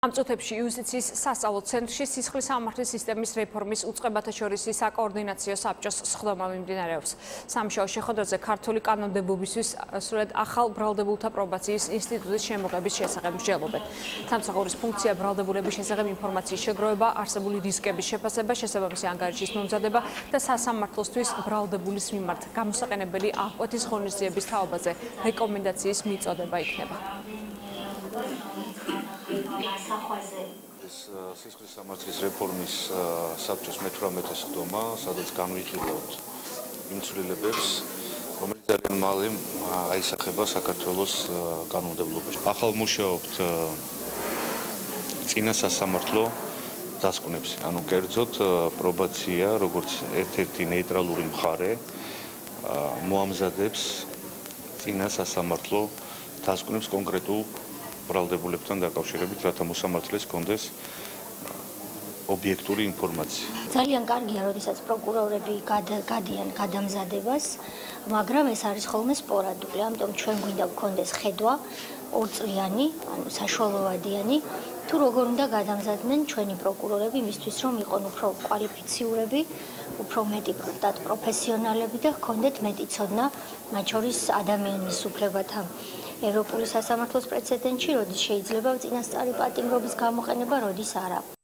ამ წუთებში იუსტიციის სასწავლო ცენტრში სისხლის სამართლის სისტემის რეფორმის უწყებათა შორის საკოორდინაციო საბჭოს სხდომა მიმდინარეობს. სამშაბათ შეხვედრაზე ქართული კანონმდებლობისთვის სრულად ახალ ბრალდებულთა პრობაციის ინსტიტუტის შემოღების შესახებ მსჯელობენ. სამსახურის ფუნქცია ბრალდებულების შესახებ ინფორმაციის შეგროვება, არსებული რისკების შეფასება, შესაბამისი ანგარიშის მომზადება და სასამართლოსთვის ბრალდებულის მიმართ გამოსაყენებელი აღკვეთის ღონისძიების თაობაზე რეკომენდაციის მიწოდება იქნება. სისხლის სამართლის რეფორმის საბჭოს მე-18 სხდომა, სადაც განვიხილავთ იმ ცვლილებებს, რომელიც ძალიან მალე აისახება საქართველოს კანონმდებლობაში. ახალ მუშაობთ წინა სასამართლო დასკვნებს, ანუ კერძოდ პრობაცია, როგორც ერთ-ერთი ნეიტრალური მხარე, მოამზადებს წინა სასამართლო დასკვნებს კონკრეტულ ბრალდებულებთან დაკავშირებით, რათა მოსამართლეს კონდეს ობიექტური ინფორმაცია. ძალიან კარგია, როდესაც პროკურორები გადიან გადამზადებას, მაგრამ ეს არის ხოლმე სპორადული, ამიტომ ჩვენ გვინდა გქონდეს ხედვა ორწლიანი, ანუ საშუალოვადიანი, თუ როგორ უნდა გადამზადდნენ ჩვენი პროკურორები იმისთვის, რომ იყონ უფრო კვალიფიციურები, უფრო მეტი პროფესიონალები და ჰქონდეთ მეტი ცოდნა, მათ შორის ადამიანის უფლებათა ევროპული სასამართლოს პრეცედენტში, როდის შეიძლება წინასწარი პატიმრობის გამოყენება, როდის არა.